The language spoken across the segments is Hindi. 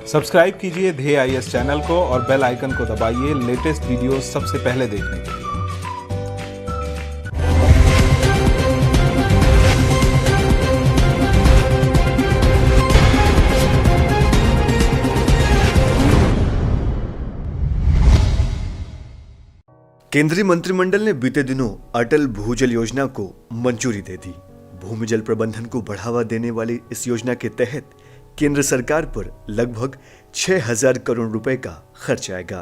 सब्सक्राइब कीजिए ध्येय आईएएस चैनल को और बेल आइकन को दबाइए लेटेस्ट वीडियो सबसे पहले देखने के लिए। केंद्रीय मंत्रिमंडल ने बीते दिनों अटल भूजल योजना को मंजूरी दे दी। भूमि जल प्रबंधन को बढ़ावा देने वाली इस योजना के तहत केंद्र सरकार पर लगभग 6,000 करोड़ रुपए का खर्च आएगा।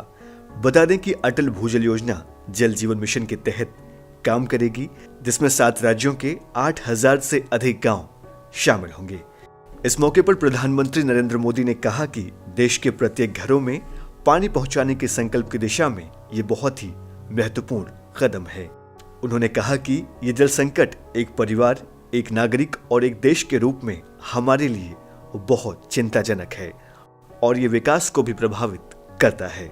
बता दें कि अटल भूजल योजना जल जीवन मिशन के तहत काम करेगी, जिसमें 7 राज्यों के 8,000 से अधिक गांव शामिल होंगे। इस मौके पर प्रधानमंत्री नरेंद्र मोदी ने कहा कि देश के प्रत्येक घरों में पानी पहुंचाने के संकल्प की दिशा में ये बहुत ही महत्वपूर्ण कदम है। उन्होंने कहा कि ये जल संकट एक परिवार, एक नागरिक और एक देश के रूप में हमारे लिए बहुत चिंताजनक है और ये विकास को भी प्रभावित करता है।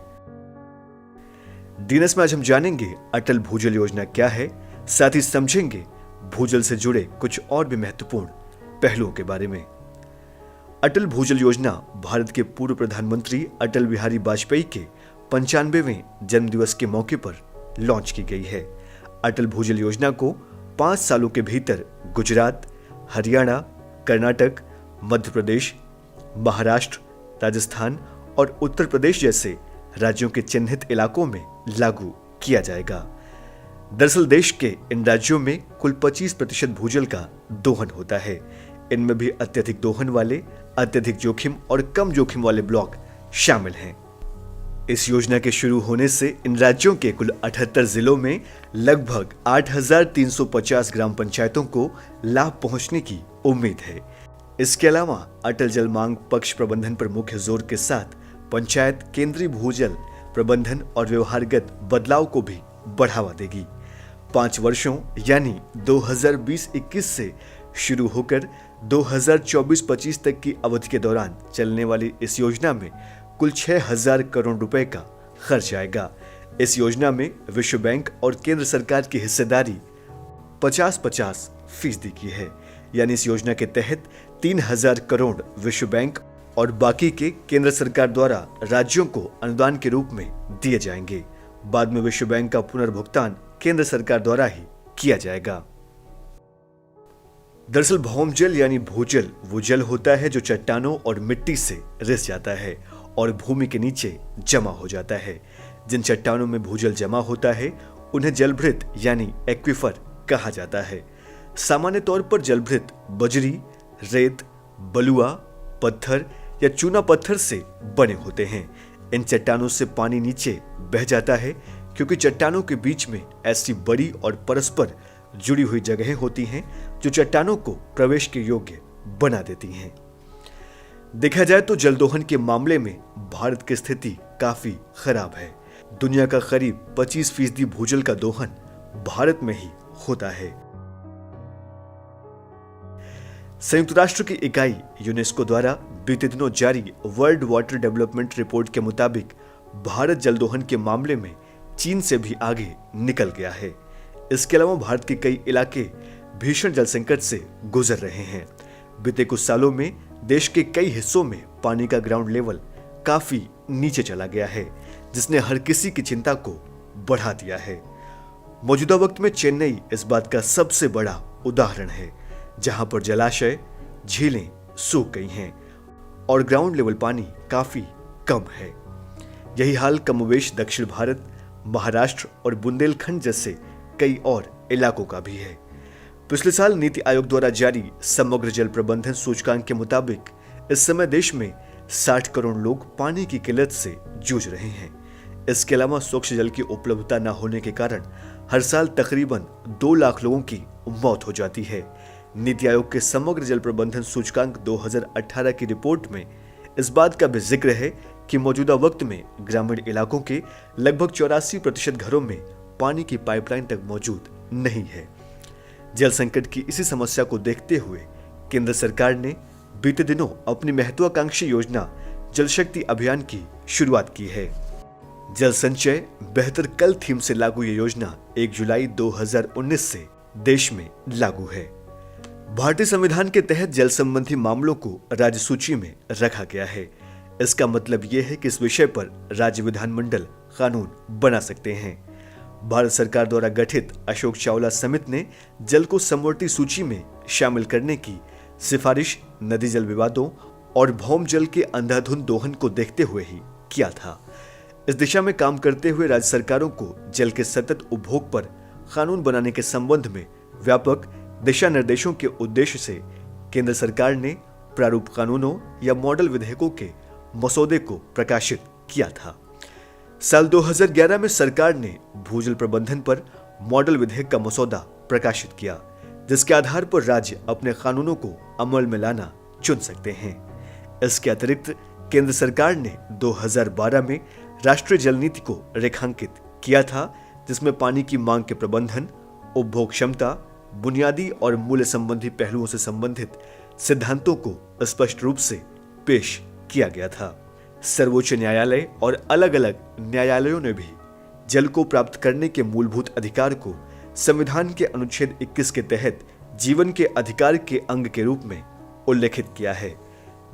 डीएनएस में आज हम जानेंगे अटल भूजल योजना क्या है, साथ ही समझेंगे भूजल से जुड़े कुछ और भी महत्वपूर्ण पहलुओं के बारे में। अटल भूजल योजना भारत के पूर्व प्रधानमंत्री अटल बिहारी वाजपेयी के 95वें जन्मदिवस के मौके पर लॉन्च की गई है। अटल भूजल योजना को 5 सालों के भीतर गुजरात, हरियाणा, कर्नाटक, मध्य प्रदेश, महाराष्ट्र, राजस्थान और उत्तर प्रदेश जैसे राज्यों के चिन्हित इलाकों में लागू किया जाएगा। दरअसल देश के इन राज्यों में कुल 25% भूजल का दोहन होता है। इनमें भी अत्यधिक दोहन वाले, अत्यधिक जोखिम और कम जोखिम वाले ब्लॉक शामिल हैं। इस योजना के शुरू होने से इन राज्यों के कुल 78 जिलों में लगभग 8,350 ग्राम पंचायतों को लाभ पहुंचने की उम्मीद है। इसके अलावा अटल जल मांग पक्ष प्रबंधन पर मुख्य जोर के साथ पंचायत केंद्रीय भूजल प्रबंधन और व्यवहारगत बदलाव को भी बढ़ावा देगी। 5 वर्षों यानी 2020-21 से शुरू होकर 2024-25 तक की अवधि के दौरान चलने वाली इस योजना में कुल 6,000 करोड़ रुपए का खर्च आएगा। इस योजना में विश्व बैंक और केंद्र सरकार की हिस्सेदारी 50-50% की है, यानी इस योजना के तहत 3,000 करोड़ विश्व बैंक और बाकी के केंद्र सरकार द्वारा राज्यों को अनुदान के रूप में दिए जाएंगे। बाद में विश्व बैंक का पुनर्भुगतान केंद्र सरकार द्वारा ही किया जाएगा। दरअसल भौम जल यानी भूजल वो जल होता है जो चट्टानों और मिट्टी से रिस जाता है और भूमि के नीचे जमा हो जाता है। जिन चट्टानों में भूजल जमा होता है उन्हें जलभृत यानी एक्विफर कहा जाता है। सामान्य तौर पर जलभृत बजरी, रेत, बलुआ, पत्थर या चूना पत्थर से बने होते हैं। इन चट्टानों से पानी नीचे बह जाता है क्योंकि चट्टानों के बीच में ऐसी बड़ी और परस्पर जुड़ी हुई जगहें होती हैं जो चट्टानों को प्रवेश के योग्य बना देती हैं। देखा जाए तो जल दोहन के मामले में भारत की स्थिति काफी खराब है। दुनिया का करीब 25% भूजल का दोहन भारत में ही होता है। संयुक्त राष्ट्र की इकाई यूनेस्को द्वारा बीते दिनों जारी वर्ल्ड वाटर डेवलपमेंट रिपोर्ट के मुताबिक भारत जल दोहन के मामले में चीन से भी आगे निकल गया है। इसके अलावा भारत के कई इलाके भीषण जल संकट से गुजर रहे हैं। बीते कुछ सालों में देश के कई हिस्सों में पानी का ग्राउंड लेवल काफी नीचे चला गया है, जिसने हर किसी की चिंता को बढ़ा दिया है। मौजूदा वक्त में चेन्नई इस बात का सबसे बड़ा उदाहरण है, जहां पर जलाशय, झीलें सूख गई हैं और ग्राउंड लेवल पानी काफी कम है। यही हाल कमोबेश दक्षिण भारत, महाराष्ट्र और बुंदेलखंड जैसे कई और इलाकों का भी है। पिछले साल नीति आयोग द्वारा जारी समग्र जल प्रबंधन सूचकांक के मुताबिक इस समय देश में 60 करोड़ लोग पानी की किल्लत से जूझ रहे हैं। इसके अलावा स्वच्छ जल की उपलब्धता न होने के कारण हर साल तकरीबन 2 लाख लोगों की मौत हो जाती है। नीति आयोग के समग्र जल प्रबंधन सूचकांक 2018 की रिपोर्ट में इस बात का भी जिक्र है कि मौजूदा वक्त में ग्रामीण इलाकों के लगभग 84% घरों में पानी की पाइपलाइन तक मौजूद नहीं है। जल संकट की इसी समस्या को देखते हुए केंद्र सरकार ने बीते दिनों अपनी महत्वाकांक्षी योजना जल शक्ति अभियान की शुरुआत की है। जल संचय बेहतर कल थीम से लागू ये योजना 1 जुलाई 2019 से देश में लागू है। भारतीय संविधान के तहत जल संबंधी मामलों को राज्य सूची में रखा गया है। इसका मतलब यह है कि इस विषय पर राज्य विधानमंडल कानून बना सकते हैं। भारत सरकार द्वारा गठित अशोक चावला समिति ने जल को समवर्ती सूची में शामिल करने की सिफारिश नदी जल विवादों और भौम जल के अंधाधुंध दोहन को देखते हुए ही किया था। इस दिशा में काम करते हुए राज्य सरकारों को जल के सतत उपभोग पर कानून बनाने के संबंध में व्यापक दिशा निर्देशों के उद्देश्य से केंद्र सरकार ने प्रारूप कानूनों या मॉडल विधेयकों के मसौदे को प्रकाशित किया था। साल 2011 में सरकार ने भूजल प्रबंधन पर मॉडल विधेयक का मसौदा प्रकाशित किया, जिसके आधार पर राज्य अपने कानूनों को अमल में लाना चुन सकते हैं। इसके अतिरिक्त केंद्र सरकार ने 2012 में राष्ट्रीय जल नीति को रेखांकित किया था, जिसमें पानी की मांग के प्रबंधन, उपभोग क्षमता, बुनियादी और मूल्य संबंधी पहलुओं से संबंधित सिद्धांतों को स्पष्ट रूप से पेश किया गया था। सर्वोच्च न्यायालय और अलग अलग न्यायालयों ने भी जल को प्राप्त करने के मूलभूत अधिकार को संविधान के अनुच्छेद 21 के तहत जीवन के अधिकार के अंग के रूप में उल्लेखित किया है।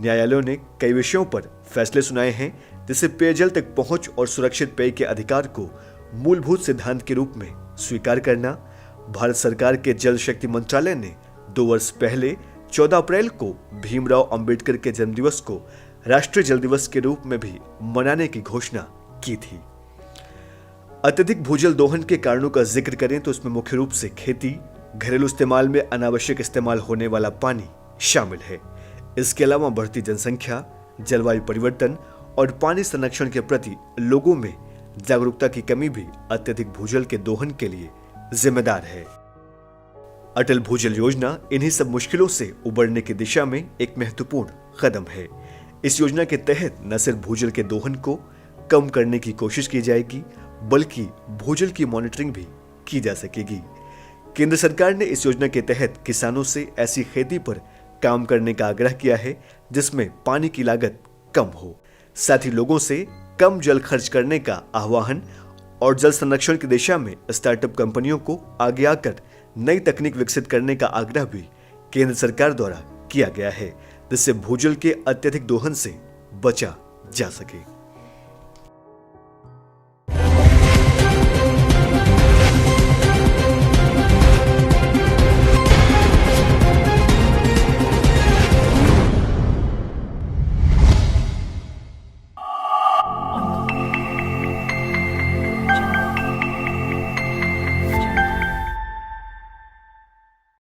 न्यायालयों ने कई विषयों पर फैसले सुनाए हैं, जिससे पेयजल तक पहुंच और सुरक्षित पेय के अधिकार को मूलभूत सिद्धांत के रूप में स्वीकार करना। भारत सरकार के जल शक्ति मंत्रालय ने 2 वर्ष पहले 14 अप्रैल को भीमराव अंबेडकर के जन्मदिवस को राष्ट्रीय जल दिवस के रूप में भी मनाने की घोषणा की थी। अत्यधिक भूजल दोहन के कारणों का जिक्र करें तो इसमें मुख्य रूप से खेती, घरेलू इस्तेमाल में अनावश्यक इस्तेमाल होने वाला पानी शामिल है। इसके अलावा बढ़ती जनसंख्या, जलवायु परिवर्तन और पानी संरक्षण के प्रति लोगों में जागरूकता की कमी भी अत्यधिक भूजल के दोहन के लिए जिम्मेदार है। अटल भूजल योजना इन्हीं सब मुश्किलों से उबरने की दिशा में एक महत्वपूर्ण कदम है। इस योजना के तहत न सिर्फ भूजल के दोहन को कम करने की कोशिश की जाएगी, बल्कि भूजल की मॉनिटरिंग भी की जा सकेगी। केंद्र सरकार ने इस योजना के तहत किसानों से ऐसी खेती पर काम करने का आग्रह किया है जिसमें पानी की लागत कम हो। साथ ही लोगों से कम जल खर्च करने का आह्वान और जल संरक्षण की दिशा में स्टार्टअप कंपनियों को आगे आकर नई तकनीक विकसित करने का आग्रह भी केंद्र सरकार द्वारा किया गया है, जिससे भूजल के अत्यधिक दोहन से बचा जा सके।